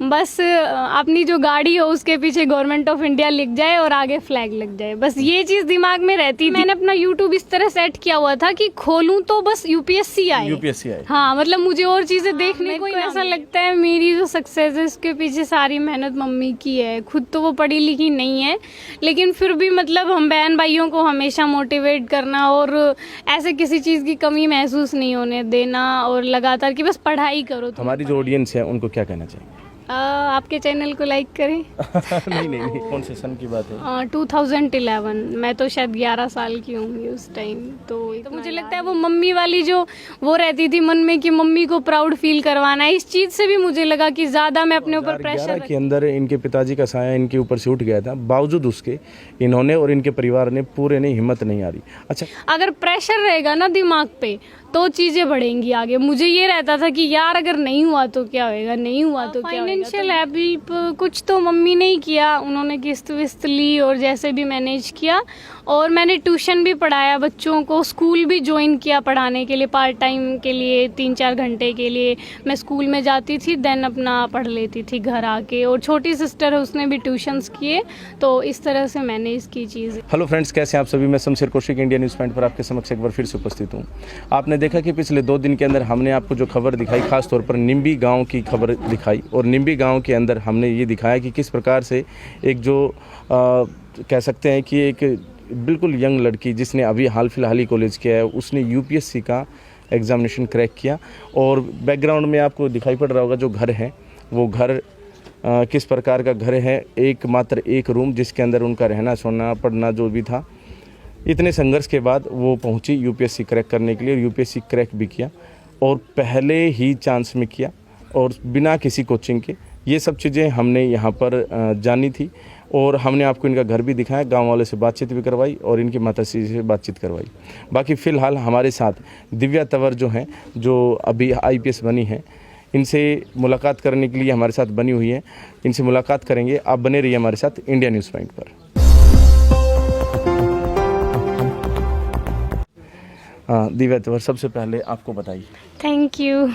बस अपनी जो गाड़ी हो उसके पीछे गवर्नमेंट ऑफ इंडिया लिख जाए और आगे फ्लैग लग जाए, बस ये चीज़ दिमाग में रहती थी। मैंने अपना यूट्यूब इस तरह सेट किया हुआ था कि खोलूँ तो बस यूपीएससी आए। हाँ, मतलब मुझे और चीज़ें देखने को ऐसा लगता है मेरी जो सक्सेस है उसके पीछे सारी मेहनत मम्मी की है। खुद तो वो पढ़ी लिखी नहीं है, लेकिन फिर भी मतलब हम बहन भाइयों को हमेशा मोटिवेट करना और ऐसे किसी चीज़ की कमी महसूस नहीं होने देना और लगातार कि बस पढ़ाई करो। हमारी जो ऑडियंस है उनको क्या कहना चाहिए? आपके चैनल को लाइक करें। नहीं, कौन से सन की बात है? 2011, मैं तो शायद 11 साल की होंगी उस टाइम। तो मुझे लगता है वो मम्मी वाली जो वो रहती थी मन में कि मम्मी को प्राउड फील करवाना है, इस चीज़ से भी मुझे लगा कि ज़्यादा मैं अपने ऊपर प्रेशर के अंदर इनके पिताजी का साया इनके ऊपर से उठ गया था, बावजूद उसके इन्होंने और इनके परिवार ने पूरे ने हिम्मत नहीं आ रही। अच्छा, अगर प्रेशर रहेगा ना दिमाग पे तो चीज़ें बढ़ेंगी आगे। मुझे ये रहता था कि यार अगर नहीं हुआ तो क्या होएगा, नहीं हुआ तो क्या। फाइनेंशियल अभी कुछ तो मम्मी ने ही किया, उन्होंने किस्त विस्त ली और जैसे भी मैनेज किया। और मैंने ट्यूशन भी पढ़ाया बच्चों को, स्कूल भी ज्वाइन किया पढ़ाने के लिए, पार्ट टाइम के लिए 3-4 घंटे के लिए मैं स्कूल में जाती थी, देन अपना पढ़ लेती थी घर आके। और छोटी सिस्टर है उसने भी ट्यूशन्स किए, तो इस तरह से मैंने इसकी चीज़। हेलो फ्रेंड्स, कैसे हैं आप सभी? मैं Shamsher Kaushik India news point पर आपके समक्ष एक बार फिर से उपस्थित हूँ। आपने देखा कि पिछले 2 दिन के अंदर हमने आपको जो खबर दिखाई, खास तौर पर निम्बी गांव की खबर दिखाई। और निम्बी गांव के अंदर हमने ये दिखाया कि किस प्रकार से एक जो कह सकते हैं कि एक बिल्कुल यंग लड़की जिसने अभी हाल फिलहाल ही कॉलेज किया है, उसने यूपीएससी का एग्ज़ामिनेशन क्रैक किया। और बैकग्राउंड में आपको दिखाई पड़ रहा होगा जो घर है, वो घर किस प्रकार का घर है। मात्र एक रूम जिसके अंदर उनका रहना सोना पढ़ना जो भी था। इतने संघर्ष के बाद वो पहुंची यूपीएससी क्रैक करने के लिए, और यूपीएससी क्रैक भी किया और पहले ही चांस में किया और बिना किसी कोचिंग के। ये सब चीज़ें हमने यहाँ पर जानी थी और हमने आपको इनका घर भी दिखाया, गांव वाले से बातचीत भी करवाई और इनकी माताश्री से बातचीत करवाई। बाकी फ़िलहाल हमारे साथ दिव्या तंवर जो हैं, जो अभी आईपीएस बनी हैं, इनसे मुलाकात करने के लिए हमारे साथ बनी हुई है। इनसे मुलाकात करेंगे, आप बने रहिए हमारे साथ इंडिया न्यूज़ पॉइंट पर। दिव्या तंवर, सबसे पहले आपको बताइए। Thank you.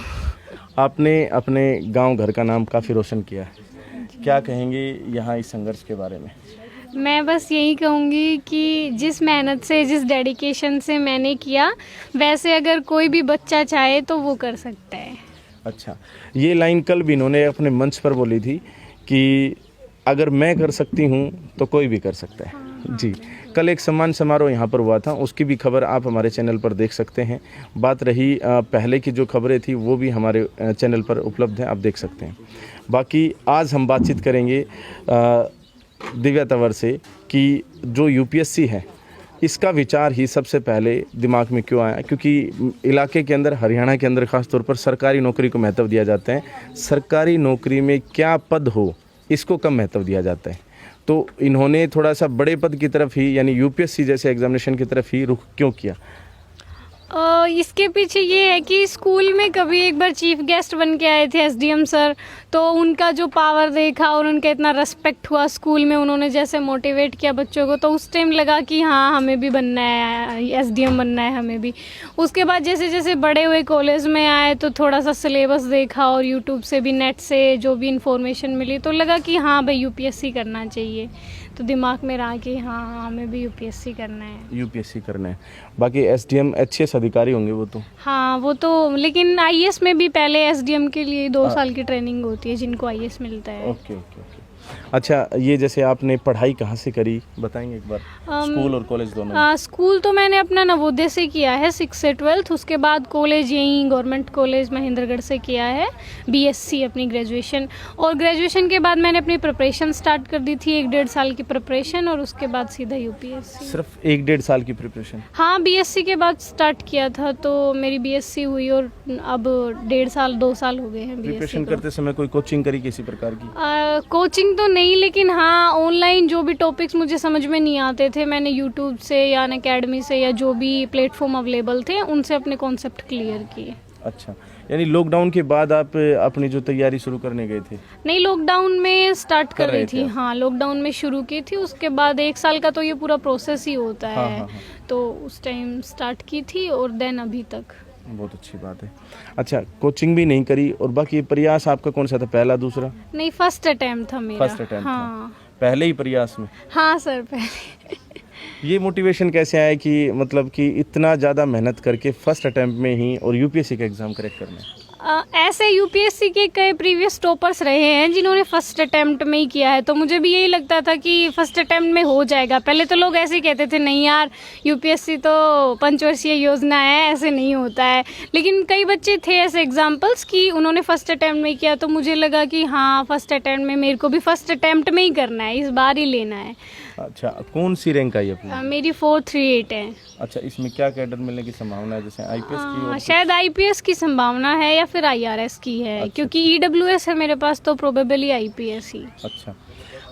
आपने अपने गांव घर का नाम काफ़ी रोशन किया है, क्या कहेंगे यहाँ इस संघर्ष के बारे में? मैं बस यही कहूँगी कि जिस मेहनत से, जिस डेडिकेशन से मैंने किया, वैसे अगर कोई भी बच्चा चाहे तो वो कर सकता है। अच्छा, ये लाइन कल भी इन्होंने अपने मंच पर बोली थी कि अगर मैं कर सकती हूँ तो कोई भी कर सकता है। जी, कल एक सम्मान समारोह यहाँ पर हुआ था, उसकी भी खबर आप हमारे चैनल पर देख सकते हैं। बात रही पहले की जो खबरें थी वो भी हमारे चैनल पर उपलब्ध हैं, आप देख सकते हैं। बाकी आज हम बातचीत करेंगे दिव्या तंवर से कि जो यूपीएससी है इसका विचार ही सबसे पहले दिमाग में क्यों आया, क्योंकि इलाके के अंदर, हरियाणा के अंदर ख़ास तौर पर सरकारी नौकरी को महत्व दिया जाता है। सरकारी नौकरी में क्या पद हो इसको कम महत्व दिया जाता है। तो इन्होंने थोड़ा सा बड़े पद की तरफ ही, यानी यूपीएससी जैसे एग्जामिनेशन की तरफ ही रुख क्यों किया? इसके पीछे ये है कि स्कूल में कभी एक बार चीफ गेस्ट बन के आए थे एसडीएम सर, तो उनका जो पावर देखा और उनका इतना रेस्पेक्ट हुआ स्कूल में, उन्होंने जैसे मोटिवेट किया बच्चों को, तो उस टाइम लगा कि हाँ हमें भी बनना है, एसडीएम बनना है हमें भी। उसके बाद जैसे जैसे बड़े हुए कॉलेज में आए तो थोड़ा सा सिलेबस देखा और यूट्यूब से भी, नेट से जो भी इंफॉर्मेशन मिली, तो लगा कि हाँ भाई यूपीएससी करना चाहिए। तो दिमाग में रहा कि हाँ हमें भी यूपीएससी करना है। यूपीएससी करना है। बाकी एसडीएम एचएएस अधिकारी होंगे वो तो? हाँ वो तो, लेकिन आईएएस में भी पहले एसडीएम के लिए 2 साल की ट्रेनिंग होती है जिनको आईएएस मिलता है। ओके। अच्छा, ये जैसे आपने पढ़ाई कहाँ से करी, बताएंगे एक बार? स्कूल और कॉलेज दोनों? स्कूल तो मैंने अपना नवोदय से किया है 6 से 12। उसके बाद कॉलेज यहीं गवर्नमेंट कॉलेज महेंद्रगढ़ से किया है, बीएससी अपनी ग्रेजुएशन। और ग्रेजुएशन के बाद मैंने अपनी प्रिपरेशन स्टार्ट कर दी थी, 1-1.5 साल की प्रिपरेशन, और उसके बाद सीधा यूपीएससी। सिर्फ 1-1.5 साल की प्रिपरेशन? हाँ, बीएससी के बाद स्टार्ट किया था, तो मेरी बीएससी हुई और अब 1.5 साल 2 साल हो गए हैं। प्रिपरेशन करते समय कोई कोचिंग करी किसी प्रकार की? कोचिंग तो नहीं, लेकिन हाँ ऑनलाइन जो भी टॉपिक्स मुझे समझ में नहीं आते थे, मैंने यूट्यूब से या अकेडमी से या जो भी प्लेटफॉर्म अवेलेबल थे उनसे अपने कॉन्सेप्ट क्लियर किए। अच्छा, यानी लॉकडाउन के बाद आप अपनी जो तैयारी शुरू करने गए थे? नहीं, लॉकडाउन में स्टार्ट कर रही थी। हाँ, लॉकडाउन में शुरू की थी, उसके बाद 1 साल का तो ये पूरा प्रोसेस ही होता है। हाँ। तो उस टाइम स्टार्ट की थी और देन अभी तक। बहुत अच्छी बात है। अच्छा, कोचिंग भी नहीं करी, और बाकी प्रयास आपका कौन सा था, पहला दूसरा? नहीं, फर्स्ट अटेम्प्ट था मेरा। फर्स्ट अटेम्प्ट था, हाँ पहले ही प्रयास में। हाँ सर, पहले। ये मोटिवेशन कैसे आया कि मतलब कि इतना ज़्यादा मेहनत करके फर्स्ट अटेम्प्ट में ही और यूपीएससी का एग्ज़ाम क्रैक करना है? ऐसे यूपीएससी के कई प्रीवियस टॉपर्स रहे हैं जिन्होंने फर्स्ट अटेम्प्ट में ही किया है, तो मुझे भी यही लगता था कि फर्स्ट अटेम्प्ट में हो जाएगा। पहले तो लोग ऐसे ही कहते थे, नहीं यार यूपीएससी तो पंचवर्षीय योजना है, ऐसे नहीं होता है। लेकिन कई बच्चे थे ऐसे एग्जाम्पल्स कि उन्होंने फर्स्ट अटेम्प्ट में किया, तो मुझे लगा कि हाँ, फर्स्ट अटेम्प्ट में मेरे को भी फर्स्ट अटेम्प्ट में ही करना है, इस बार ही लेना है। अच्छा, कौन सी रैंक आई अपनी? मेरी 438 है। अच्छा, इसमें क्या कैडर मिलने की संभावना है, जैसे आईपीएस की? और शायद आईपीएस की संभावना है या फिर आईआरएस की है। अच्छा। क्योंकि ईडब्ल्यूएस है मेरे पास, तो प्रोबेबली आईपीएस ही। अच्छा,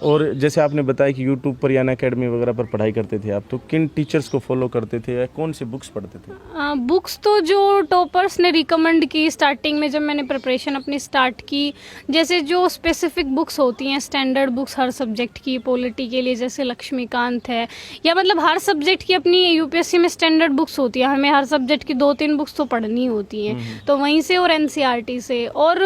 और जैसे आपने बताया कि यूट्यूब पर या अकेडमी वगैरह पर पढ़ाई करते थे आप, तो किन टीचर्स को फॉलो करते थे या कौन सी बुक्स पढ़ते थे? बुक्स तो जो टॉपर्स ने रिकमेंड की स्टार्टिंग में, जब मैंने प्रिपरेशन अपनी स्टार्ट की, जैसे जो स्पेसिफिक बुक्स होती हैं, स्टैंडर्ड बुक्स हर सब्जेक्ट की, पॉलिटी के लिए जैसे लक्ष्मीकांत है, या मतलब हर सब्जेक्ट की अपनी यूपीएससी में स्टैंडर्ड बुक्स होती है, हमें हर सब्जेक्ट की 2-3 बुक्स तो पढ़नी होती हैं, तो वहीं से, और एनसीईआरटी से। और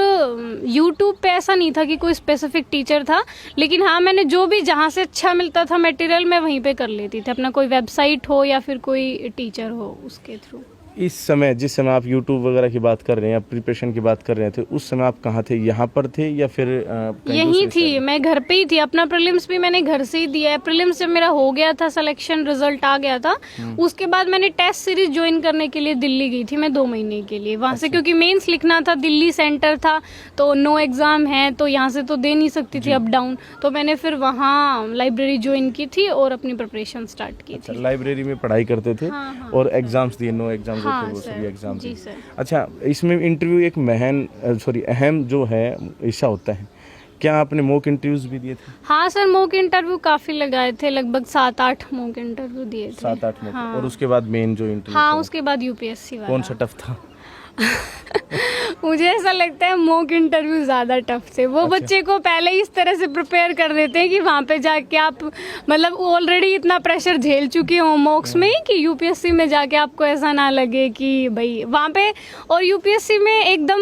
यूट्यूब पे ऐसा नहीं था कि कोई स्पेसिफिक टीचर था, लेकिन हाँ, मैंने जो भी जहाँ से अच्छा मिलता था मटेरियल, मैं वहीं पे कर लेती थी, अपना कोई वेबसाइट हो या फिर कोई टीचर हो उसके थ्रू। इस समय, जिस समय आप यूट्यूब वगैरह की बात कर रहे हैं या प्रिपरेशन की बात कर रहे थे, उस समय आप कहाँ थे? यहाँ पर थे या फिर कहीं यहीं दूसरे थी, शहर? मैं घर पे ही थी। अपना प्रीलिम्स भी मैंने घर से ही दिया है। प्रीलिम्स जब मेरा हो गया था, सिलेक्शन रिजल्ट आ गया था, उसके बाद मैंने टेस्ट सीरीज ज्वाइन करने के लिए दिल्ली गई थी मैं 2 महीने के लिए वहाँ से, क्योंकि मेंस लिखना था, दिल्ली सेंटर था, तो नो एग्जाम है, तो यहाँ से तो दे नहीं सकती थी अप डाउन, तो मैंने फिर वहाँ लाइब्रेरी ज्वाइन की थी और अपनी प्रिपरेशन स्टार्ट की थी। लाइब्रेरी में पढ़ाई करते थे? हाँ। और एग्जाम्स दिए, नो एग्जाम्स हाँ होते वो सर, सभी एग्जाम जी दिए। सर। अच्छा, इसमें इंटरव्यू एक अहम जो है हिस्सा होता है, क्या आपने मॉक इंटरव्यूज भी दिए थे? हाँ सर, मॉक इंटरव्यू काफी लगाए थे, लगभग 7-8 मॉक इंटरव्यू दिए थे। 7-8 मॉक। हाँ। और उसके बाद मेन जो इंटरव्यू हाँ, था, उसके बाद यूपीएससी वाला। कौन सा टफ था? मुझे ऐसा लगता है मॉक इंटरव्यू ज़्यादा टफ थे। वो बच्चे को पहले ही इस तरह से प्रिपेयर कर देते हैं कि वहाँ पे जाके आप मतलब ऑलरेडी इतना प्रेशर झेल चुके हो मॉक्स में कि यूपीएससी में जाके आपको ऐसा ना लगे कि भाई वहाँ पे, और यूपीएससी में एकदम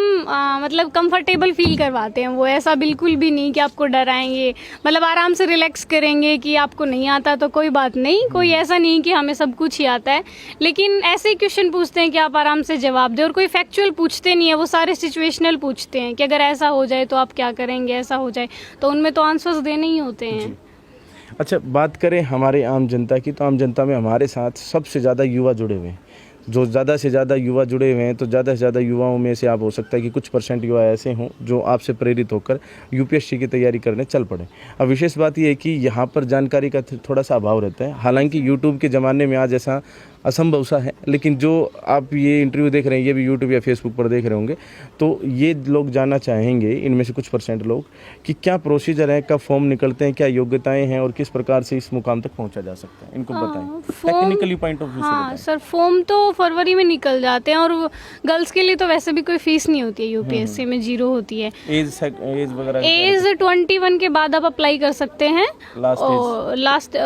मतलब कंफर्टेबल फील करवाते हैं वो, ऐसा बिल्कुल भी नहीं कि आपको डराएंगे, मतलब आराम से रिलैक्स करेंगे कि आपको नहीं आता तो कोई बात नहीं, कोई ऐसा नहीं कि हमें सब कुछ ही आता है, लेकिन ऐसे ही क्वेश्चन पूछते हैं कि आप आराम से जवाब दें, और कोई फैक्चुअल पूछते नहीं है, वो सारे सिचुएशनल पूछते हैं कि अगर ऐसा हो जाए तो आप क्या करेंगे, ऐसा हो जाए, तो उनमें तो आंसर्स देने ही होते हैं। अच्छा, बात करें हमारे आम जनता की, तो आम जनता में हमारे साथ सबसे ज़्यादा युवा जुड़े हुए हैं। जो ज़्यादा से ज़्यादा युवा जुड़े हुए हैं, तो ज़्यादा से ज़्यादा युवाओं में से आप हो सकता है कि कुछ % युवा ऐसे हों जो आपसे प्रेरित होकर यूपीएससी की तैयारी करने चल पड़े। अब विशेष बात यह है कि यहाँ पर जानकारी का थोड़ा सा अभाव रहता है। हालांकि यूट्यूब के ज़माने में आज ऐसा असंभव सा है, लेकिन जो आप ये इंटरव्यू देख रहे हैं, ये भी यूट्यूब या फेसबुक पर देख रहे होंगे, तो ये लोग जानना चाहेंगे, इनमें से कुछ % लोग, कि क्या प्रोसीजर है, कब फॉर्म निकलते हैं, क्या योग्यताएं हैं और किस प्रकार से इस मुकाम तक पहुंचा जा सकता है, इनको बताएं टेक्निकली पॉइंट ऑफ व्यू से। हाँ सर, फॉर्म तो फरवरी में निकल जाते हैं, और गर्ल्स के लिए तो वैसे भी कोई फीस नहीं होती है यूपीएससी में, 0 होती है। एज वगैरह? एज 21 के बाद आप अप्लाई कर सकते हैं। लास्ट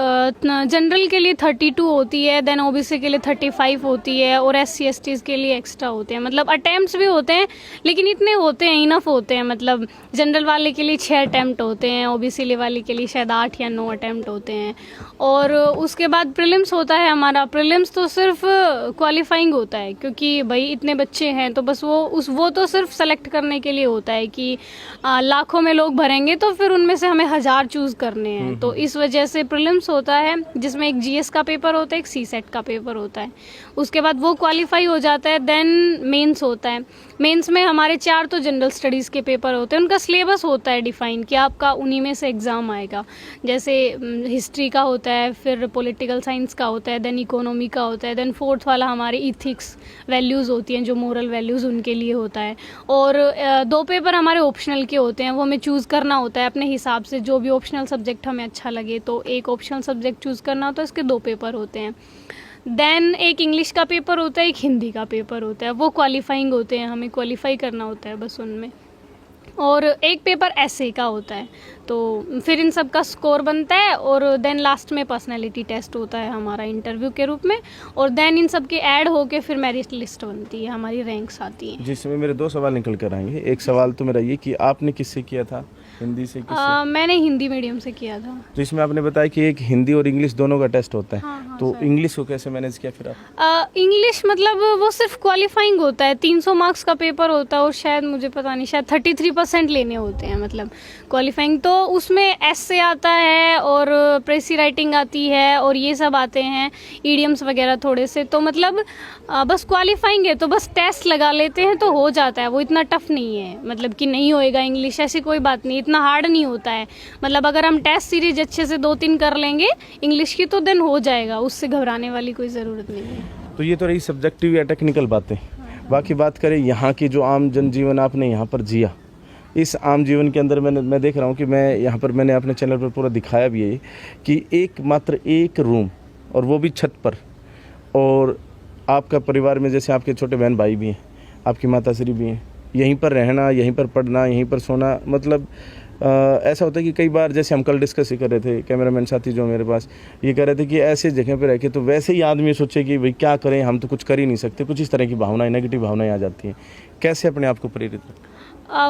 जनरल के लिए 32 होती है, देन ओबीसी के लिए 35 होती है, और SC/STs के लिए एक्स्ट्रा होते हैं। मतलब अटेम्प्ट्स भी होते हैं, लेकिन इतने होते हैं, इनफ होते हैं। मतलब जनरल वाले के लिए 6 अटेम्प्ट होते हैं, ओबीसी वाले के लिए शायद 8 या 9 अटेम्प्ट होते हैं। और उसके बाद प्रीलिम्स होता है हमारा। प्रीलिम्स तो सिर्फ क्वालिफाइंग होता है, क्योंकि भाई इतने बच्चे हैं, तो बस वो तो सिर्फ सेलेक्ट करने के लिए होता है कि लाखों में लोग भरेंगे, तो फिर उनमें से हमें 1000 चूज करने हैं। तो इस वजह से प्रीलिम्स होता है, जिसमें एक जीएस का पेपर होता है, एक सीसेट का पेपर होता है। उसके बाद वो क्वालिफाई हो जाता है, देन मेंस होता है। मेंस में हमारे 4 तो जनरल स्टडीज़ के पेपर होते हैं, उनका सिलेबस होता है डिफाइन कि आपका उन्हीं में से एग्ज़ाम आएगा। जैसे हिस्ट्री का होता है, फिर पॉलिटिकल साइंस का होता है, देन इकोनॉमी का होता है, देन 4th वाला हमारे इथिक्स वैल्यूज़ होती हैं, जो मोरल वैल्यूज़ उनके लिए होता है। और 2 पेपर हमारे ऑप्शनल के होते हैं, वो हमें चूज़ करना होता है अपने हिसाब से, जो भी ऑप्शनल सब्जेक्ट हमें अच्छा लगे। तो एक ऑप्शनल सब्जेक्ट चूज़ करना होता है, इसके 2 पेपर होते हैं। देन एक इंग्लिश का पेपर होता है, एक हिंदी का पेपर होता है, वो क्वालिफाइंग होते हैं, हमें क्वालिफाई करना होता है बस उनमें। और एक पेपर ऐसे का होता है। तो फिर इन सब का स्कोर बनता है और देन लास्ट में पर्सनैलिटी टेस्ट होता है हमारा इंटरव्यू के रूप में, और देन इन सब के ऐड होके फिर मेरिट लिस्ट बनती है, हमारी रैंक्स आती हैं। जिसमें मेरे 2 सवाल निकल कर आएंगे। एक सवाल तो मेरा ये कि आपने किससे किया था, हिंदी से किससे? मैंने हिंदी मीडियम से किया था। तो इसमें आपने बताया कि एक हिंदी और इंग्लिश दोनों का टेस्ट होता है। हाँ, तो इंग्लिश को कैसे मैनेज किया फिर आप? इंग्लिश मतलब वो सिर्फ क्वालिफाइंग होता है, 300 मार्क्स का पेपर होता है और शायद मुझे पता नहीं, शायद 33% लेने होते हैं मतलब क्वालिफाइंग। तो उसमें एस्से आता है और प्रेसी राइटिंग आती है और ये सब आते हैं, ईडियम्स वगैरह थोड़े से। तो मतलब बस क्वालिफाइंग है तो बस टेस्ट लगा लेते हैं तो हो जाता है, वो इतना टफ नहीं है मतलब कि नहीं होएगा इंग्लिश, ऐसी कोई बात नहीं, इतना हार्ड नहीं होता है। मतलब अगर हम टेस्ट सीरीज अच्छे से 2-3 कर लेंगे इंग्लिश की तो देन हो जाएगा, उससे घबराने वाली कोई ज़रूरत नहीं है। तो ये तो रही सब्जेक्टिव या टेक्निकल बातें। बाकी बात करें यहाँ की जो आम जनजीवन आपने यहाँ पर जिया, इस आम जीवन के अंदर मैं देख रहा हूँ कि मैं यहाँ पर मैंने अपने चैनल पर पूरा दिखाया भी है कि मात्र एक रूम और वो भी छत पर, और आपका परिवार में जैसे आपके छोटे बहन भाई भी हैं, आपकी माताश्री भी हैं, यहीं पर रहना, यहीं पर पढ़ना, यहीं पर सोना। मतलब ऐसा होता है कि कई बार जैसे हम कल डिस्कस ही कर रहे थे, कैमरामैन साथी जो मेरे पास ये कह रहे थे कि ऐसे जगह पे रह के तो वैसे ही आदमी सोचे कि भाई क्या करें, हम तो कुछ कर ही नहीं सकते, कुछ इस तरह की भावनाएं, नेगेटिव भावनाएं आ जाती हैं। कैसे अपने आप को प्रेरित रखें?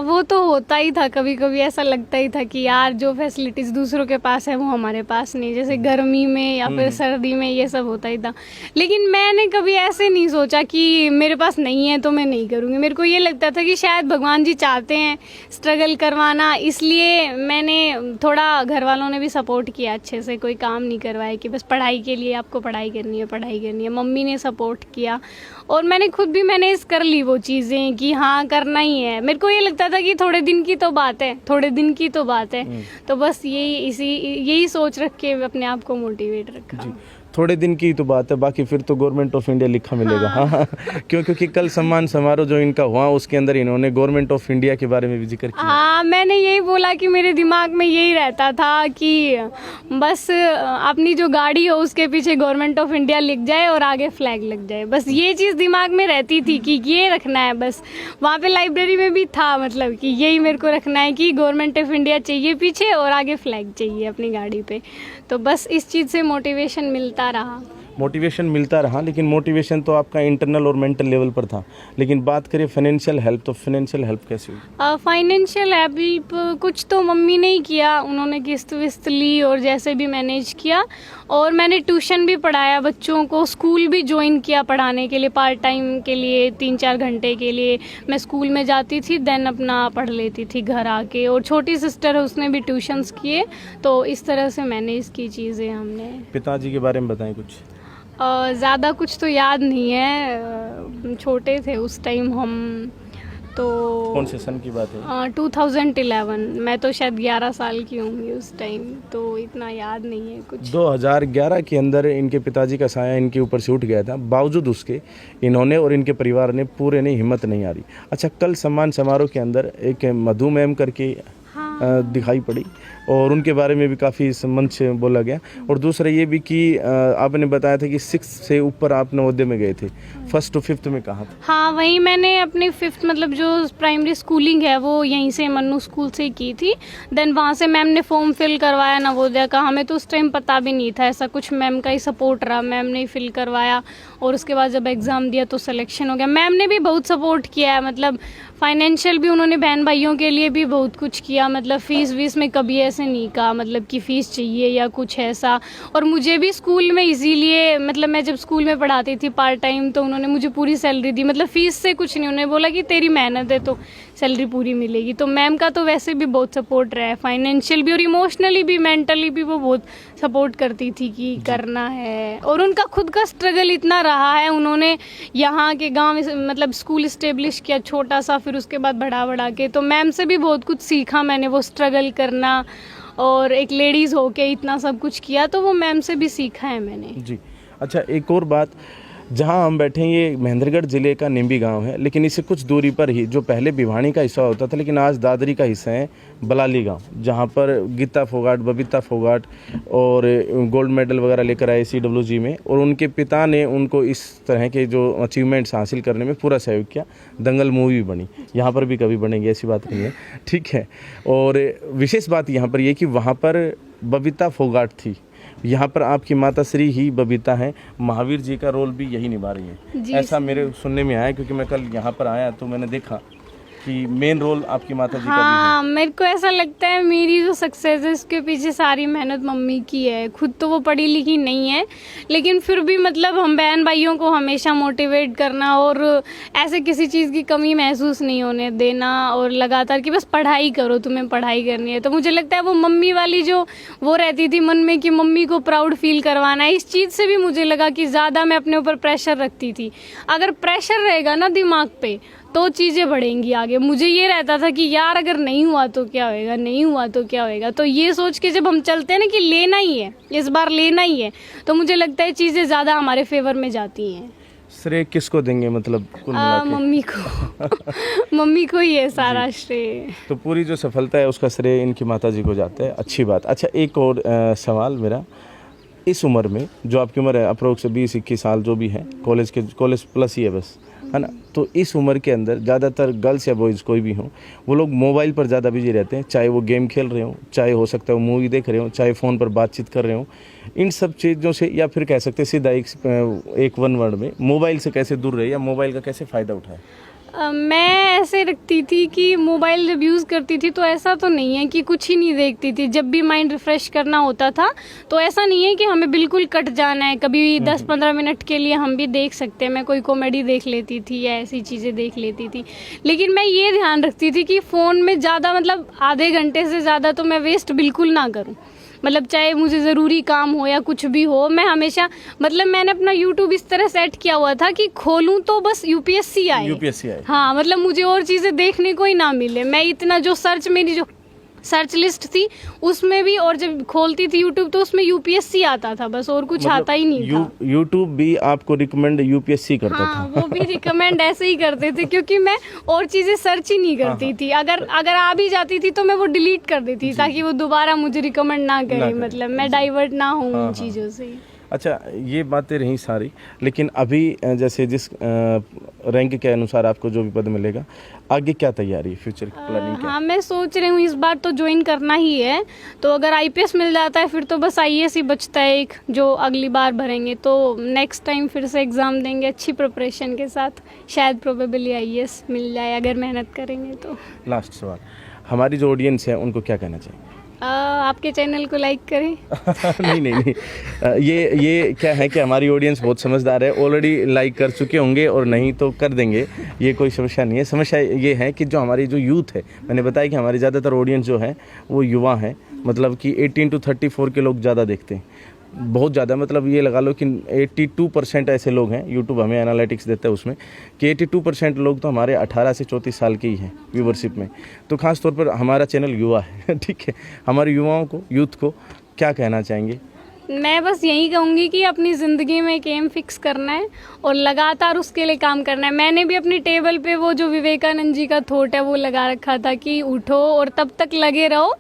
वो तो होता ही था, कभी कभी ऐसा लगता ही था कि यार जो फैसिलिटीज़ दूसरों के पास है वो हमारे पास नहीं, जैसे गर्मी में या फिर सर्दी में ये सब होता ही था। लेकिन मैंने कभी ऐसे नहीं सोचा कि मेरे पास नहीं है तो मैं नहीं करूँगी। मेरे को ये लगता था कि शायद भगवान जी चाहते हैं स्ट्रगल करवाना, इसलिए मैंने थोड़ा, घर वालों ने भी सपोर्ट किया अच्छे से, कोई काम नहीं करवाया कि बस पढ़ाई के लिए आपको पढ़ाई करनी है, पढ़ाई करनी है। मम्मी ने सपोर्ट किया और मैंने खुद भी मैनेज कर ली वो चीज़ें कि हाँ करना ही है। मेरे को ये लगता था कि थोड़े दिन की तो बात है, थोड़े दिन की तो बात है, तो बस यही सोच रख के अपने आप को मोटिवेट रखा। थोड़े दिन की तो बात है, बाकी फिर तो गवर्नमेंट ऑफ इंडिया लिखा मिलेगा। हाँ, क्योंकि कल सम्मान समारोह जो इनका हुआ उसके अंदर इन्होंने गवर्नमेंट ऑफ इंडिया के बारे में भी जिक्र किया। हाँ, मैंने यही बोला कि मेरे दिमाग में यही रहता था कि बस अपनी जो गाड़ी हो उसके पीछे गवर्नमेंट ऑफ इंडिया लिख जाए और आगे फ्लैग लग जाए, बस ये चीज़ दिमाग में रहती थी कि ये रखना है। बस वहाँ पे लाइब्रेरी में भी था, मतलब कि यही मेरे को रखना है कि गवर्नमेंट ऑफ इंडिया चाहिए पीछे और आगे फ्लैग चाहिए अपनी गाड़ी पे। तो बस इस चीज़ से मोटिवेशन मिलता रहा। लेकिन मोटिवेशन तो आपका इंटरनल और मेंटल लेवल पर था। लेकिन बात करें फाइनेंशियल हेल्प, तो फाइनेंशियल हेल्प कैसे हुई? फाइनेंशियल हेल्प कुछ तो मम्मी ने ही किया, उन्होंने किस्त विस्त ली और जैसे भी मैनेज किया। और मैंने ट्यूशन भी पढ़ाया बच्चों को, स्कूल भी ज्वाइन किया पढ़ाने के लिए, पार्ट टाइम के लिए 3-4 घंटे के लिए मैं स्कूल में जाती थी, देन अपना पढ़ लेती थी घर आके। और छोटी सिस्टर है उसने भी ट्यूशन्स किए, तो इस तरह से मैनेज की चीज़ें हमने। पिताजी के बारे में बताएं कुछ। ज़्यादा कुछ तो याद नहीं है, छोटे थे उस टाइम हम तो। कौन से सन की बात है? 2011, मैं तो शायद 11 साल की होंगी उस टाइम, तो इतना याद नहीं है कुछ। 2011 के अंदर इनके पिताजी का साया इनके ऊपर से उठ गया था, बावजूद उसके इन्होंने और इनके परिवार ने पूरे ने हिम्मत नहीं हारी। अच्छा, कल सम्मान समारोह के अंदर एक मधु मैम करके दिखाई पड़ी और उनके बारे में भी काफ़ी मंच से बोला गया। और दूसरा ये भी कि आपने बताया था कि 6 से ऊपर आप नवोदय में गए थे, 1st to 5th में कहाँ था? हाँ, वहीं मैंने अपनी 5th मतलब जो प्राइमरी स्कूलिंग है वो यहीं से मन्नू स्कूल से की थी। देन वहाँ से मैम ने फॉर्म फिल करवाया नवोदय का, हमें तो उस टाइम पता भी नहीं था ऐसा कुछ, मैम का ही सपोर्ट रहा, मैम ने ही फिल करवाया। और उसके बाद जब एग्ज़ाम दिया तो सिलेक्शन हो गया। मैम ने भी बहुत सपोर्ट किया है, मतलब फाइनेंशियल भी उन्होंने बहन भाइयों के लिए भी बहुत कुछ किया, मतलब फ़ीस वीस में कभी ऐसे नहीं कहा मतलब कि फ़ीस चाहिए या कुछ ऐसा। और मुझे भी स्कूल में इसीलिए, मतलब मैं जब स्कूल में पढ़ाती थी पार्ट टाइम, तो उन्होंने मुझे पूरी सैलरी दी, मतलब फ़ीस से कुछ नहीं, उन्होंने बोला कि तेरी मेहनत है तो सैलरी पूरी मिलेगी। तो मैम का तो वैसे भी बहुत सपोर्ट रहा है, फाइनेंशियल भी और इमोशनली भी, मेंटली भी वो बहुत सपोर्ट करती थी कि करना है। और उनका खुद का स्ट्रगल इतना रहा है, उन्होंने यहाँ के गांव मतलब स्कूल इस्टेब्लिश किया छोटा सा, फिर उसके बाद बढ़ा के। तो मैम से भी बहुत कुछ सीखा मैंने, वो स्ट्रगल करना और एक लेडीज़ होके इतना सब कुछ किया, तो वो मैम से भी सीखा है मैंने। जी। अच्छा, एक और बात, जहाँ हम बैठे हैं ये महेंद्रगढ़ ज़िले का निम्बी गांव है, लेकिन इससे कुछ दूरी पर ही जो पहले भिवानी का हिस्सा होता था लेकिन आज दादरी का हिस्सा है बलाली गांव, जहाँ पर गीता फोगाट, बबीता फोगाट और गोल्ड मेडल वगैरह लेकर आए CWG में, और उनके पिता ने उनको इस तरह के जो अचीवमेंट्स हासिल करने में पूरा सहयोग किया। दंगल मूवी बनी, यहाँ पर भी कभी बनेगी ऐसी बात नहीं है, ठीक है। और विशेष बात यहाँ पर ये कि वहाँ पर बबीता फोगाट थी, यहाँ पर आपकी माता श्री ही बबीता हैं, महावीर जी का रोल भी यही निभा रही है, ऐसा मेरे सुनने में आया, क्योंकि मैं कल यहाँ पर आया तो मैंने देखा कि मेन रोल आपकी माता जी का भी है। हाँ, मेरे को ऐसा लगता है मेरी जो सक्सेस है इसके पीछे सारी मेहनत मम्मी की है। खुद तो वो पढ़ी लिखी नहीं है, लेकिन फिर भी मतलब हम बहन भाइयों को हमेशा मोटिवेट करना और ऐसे किसी चीज़ की कमी महसूस नहीं होने देना, और लगातार कि बस पढ़ाई करो, तुम्हें पढ़ाई करनी है। तो मुझे लगता है वो मम्मी वाली जो वो रहती थी मन में कि मम्मी को प्राउड फील करवाना है, इस चीज़ से भी मुझे लगा कि ज़्यादा मैं अपने ऊपर प्रेशर रखती थी। अगर प्रेशर रहेगा ना दिमाग पे तो चीज़ें बढ़ेंगी आगे। मुझे ये रहता था कि यार अगर नहीं हुआ तो क्या होएगा, नहीं हुआ तो क्या होएगा। तो ये सोच के जब हम चलते हैं ना कि लेना ही है, इस बार लेना ही है, तो मुझे लगता है चीज़ें ज़्यादा हमारे फेवर में जाती हैं। श्रेय किसको देंगे, मतलब कुल मिला के? मम्मी को मम्मी को ही है सारा श्रेय। तो पूरी जो सफलता है उसका श्रेय इनकी माता जी को जाता है, अच्छी बात। अच्छा, एक और सवाल मेरा, इस उम्र में जो आपकी उम्र है अप्रोक्स 20-21 साल जो भी है, कॉलेज प्लस ही है बस, है ना, तो इस उम्र के अंदर ज़्यादातर गर्ल्स या बॉयज़ कोई भी हों, वो लोग मोबाइल पर ज़्यादा बिजी रहते हैं, चाहे वो गेम खेल रहे हों, चाहे हो सकता है वो मूवी देख रहे हों, चाहे फ़ोन पर बातचीत कर रहे हों। इन सब चीज़ों से, या फिर कह सकते हैं सीधा एक वन वर्ड में, मोबाइल से कैसे दूर रहे या मोबाइल का कैसे फ़ायदा उठाए? मैं ऐसे रखती थी कि मोबाइल जब यूज़ करती थी तो ऐसा तो नहीं है कि कुछ ही नहीं देखती थी। जब भी माइंड रिफ़्रेश करना होता था तो ऐसा नहीं है कि हमें बिल्कुल कट जाना है, कभी 10-15 मिनट के लिए हम भी देख सकते हैं। मैं कोई कॉमेडी देख लेती थी या ऐसी चीज़ें देख लेती थी, लेकिन मैं ये ध्यान रखती थी कि फ़ोन में ज़्यादा, मतलब आधे घंटे से ज़्यादा तो मैं वेस्ट बिल्कुल ना करूँ। मतलब चाहे मुझे ज़रूरी काम हो या कुछ भी हो, मैं हमेशा, मतलब मैंने अपना YouTube इस तरह सेट किया हुआ था कि खोलूं तो बस UPSC आए। हाँ, मतलब मुझे और चीज़ें देखने को ही ना मिले। मैं इतना जो मेरी जो सर्च लिस्ट थी उसमें भी, और जब खोलती थी YouTube तो उसमें UPSC आता था बस, और कुछ आता ही नहीं था। YouTube भी आपको रिकमेंड UPSC करता था? वो भी रिकमेंड ऐसे ही करते थे, क्योंकि मैं और चीज़ें सर्च ही नहीं करती थी। अगर आ भी जाती थी तो मैं वो डिलीट कर देती ताकि वो दोबारा मुझे रिकमेंड ना करे, मतलब मैं डाइवर्ट ना हूँ उन चीज़ों से। अच्छा, ये बातें रही सारी, लेकिन अभी जैसे जिस रैंक के अनुसार आपको जो भी पद मिलेगा, आगे क्या तैयारी, फ्यूचर प्लानिंग क्या? हाँ, मैं सोच रही हूँ इस बार तो ज्वाइन करना ही है। तो अगर IPS मिल जाता है फिर तो बस IAS ही बचता है एक, जो अगली बार भरेंगे। तो नेक्स्ट टाइम फिर से एग्ज़ाम देंगे अच्छी प्रिपरेशन के साथ, शायद प्रोबेबली IAS मिल जाए अगर मेहनत करेंगे तो। लास्ट सवाल, हमारी जो ऑडियंस है उनको क्या कहना चाहिए? आपके चैनल को लाइक करें। नहीं, ये क्या है कि हमारी ऑडियंस बहुत समझदार है, ऑलरेडी लाइक कर चुके होंगे और नहीं तो कर देंगे, ये कोई समस्या नहीं है। समस्या ये है कि जो हमारी जो यूथ है, मैंने बताया कि हमारी ज़्यादातर ऑडियंस जो है वो युवा है, मतलब कि 18 to 34 के लोग ज़्यादा देखते हैं, बहुत ज़्यादा, मतलब ये लगा लो कि 82% ऐसे लोग हैं, यूट्यूब हमें एनालिटिक्स देता है उसमें कि 82% लोग तो हमारे 18 से 34 साल के ही हैं व्यूवरशिप में। तो ख़ास तौर पर हमारा चैनल युवा है, ठीक है। हमारे युवाओं को, यूथ को क्या कहना चाहेंगे? मैं बस यही कहूँगी कि अपनी ज़िंदगी में एक एम फिक्स करना है और लगातार उसके लिए काम करना है। मैंने भी अपनी टेबल पे वो जो विवेकानंद जी का थॉट है वो लगा रखा था कि उठो और तब तक लगे रहो,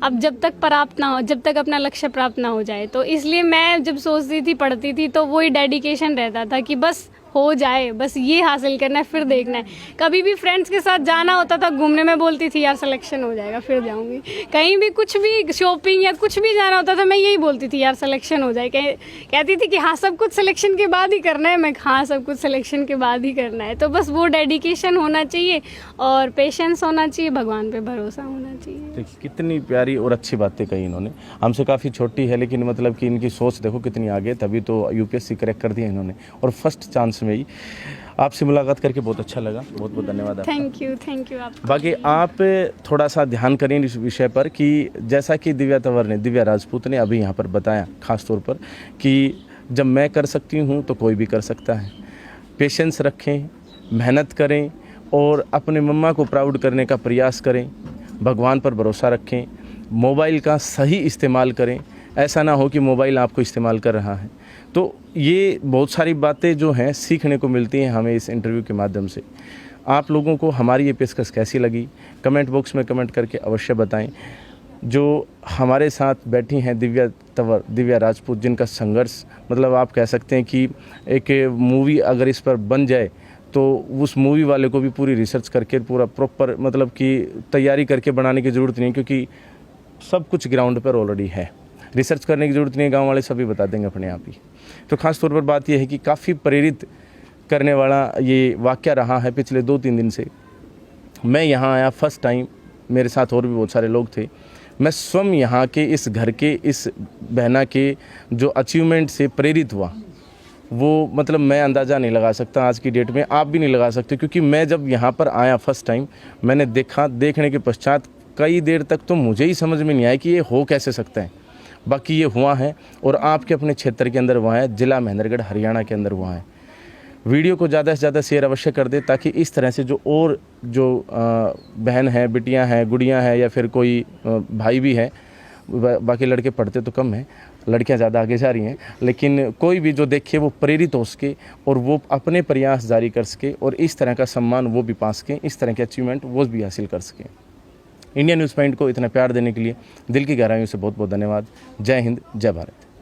अब जब तक प्राप्त ना हो, जब तक अपना लक्ष्य प्राप्त ना हो जाए। तो इसलिए मैं जब सोचती थी, पढ़ती थी, तो वही डेडिकेशन रहता था कि बस हो जाए, बस ये हासिल करना है, फिर देखना है। कभी भी फ्रेंड्स के साथ जाना होता था घूमने में, बोलती थी यार सिलेक्शन हो जाएगा फिर जाऊंगी। कहीं भी कुछ भी शॉपिंग या कुछ भी जाना होता था मैं यही बोलती थी यार सिलेक्शन हो जाए। कहती थी कि हाँ सब कुछ सिलेक्शन के बाद ही करना है। मैं हाँ सब कुछ सिलेक्शन के बाद ही करना है। तो बस वो डेडिकेशन होना चाहिए और पेशेंस होना चाहिए, भगवान पे भरोसा होना चाहिए। देखिए कितनी प्यारी और अच्छी बातें कही इन्होंने। हमसे काफ़ी छोटी है लेकिन मतलब कि इनकी सोच देखो कितनी आगे, तभी तो UPSC क्रैक कर दिया इन्होंने और फर्स्ट चांस में ही। आपसे मुलाकात करके बहुत अच्छा लगा, बहुत बहुत धन्यवाद आपका। थैंक यू आप। बाकी आप थोड़ा सा ध्यान करें इस विषय पर कि जैसा कि दिव्या राजपूत ने अभी यहाँ पर बताया ख़ास तौर पर कि जब मैं कर सकती हूँ तो कोई भी कर सकता है। पेशेंस रखें, मेहनत करें और अपने मम्मा को प्राउड करने का प्रयास करें, भगवान पर भरोसा रखें, मोबाइल का सही इस्तेमाल करें। ऐसा ना हो कि मोबाइल आपको इस्तेमाल कर रहा है। तो ये बहुत सारी बातें जो हैं सीखने को मिलती हैं हमें इस इंटरव्यू के माध्यम से। आप लोगों को हमारी ये पेशकश कैसी लगी, कमेंट बॉक्स में कमेंट करके अवश्य बताएं। जो हमारे साथ बैठी हैं दिव्या तंवर, दिव्या राजपूत, जिनका संघर्ष मतलब आप कह सकते हैं कि एक मूवी अगर इस पर बन जाए तो उस मूवी वाले को भी पूरी रिसर्च करके पूरा प्रॉपर मतलब कि तैयारी करके बनाने की ज़रूरत नहीं है, क्योंकि सब कुछ ग्राउंड पर ऑलरेडी है। रिसर्च करने की ज़रूरत नहीं है, गांव वाले सभी बता देंगे अपने आप ही। तो ख़ास तौर पर बात यह है कि काफ़ी प्रेरित करने वाला ये वाक़या रहा है पिछले 2-3 दिन से। मैं यहाँ आया फर्स्ट टाइम, मेरे साथ और भी बहुत सारे लोग थे। मैं स्वयं यहाँ के इस घर के इस बहना के जो अचीवमेंट से प्रेरित हुआ, वो मतलब मैं अंदाज़ा नहीं लगा सकता। आज की डेट में आप भी नहीं लगा सकते, क्योंकि मैं जब यहाँ पर आया फर्स्ट टाइम मैंने देखा, देखने के पश्चात कई देर तक तो मुझे ही समझ में नहीं आया कि ये हो कैसे सकता है। बाकी ये हुआ है और आपके अपने क्षेत्र के अंदर हुआ है, ज़िला महेंद्रगढ़ हरियाणा के अंदर हुआ है। वीडियो को ज़्यादा से ज़्यादा शेयर अवश्य कर दे, ताकि इस तरह से जो और जो बहन हैं, बिटियां हैं, गुड़ियां हैं या फिर कोई भाई भी है, बाकी लड़के पढ़ते तो कम हैं, लड़कियां ज़्यादा आगे जा रही हैं, लेकिन कोई भी जो देखे वो प्रेरित हो सके और वो अपने प्रयास जारी कर सके और इस तरह का सम्मान वो भी पा सकें, इस तरह के अचीवमेंट वो भी हासिल कर सकें। इंडिया न्यूज़ पॉइंट को इतना प्यार देने के लिए दिल की गहराइयों से बहुत बहुत धन्यवाद। जय हिंद, जय भारत।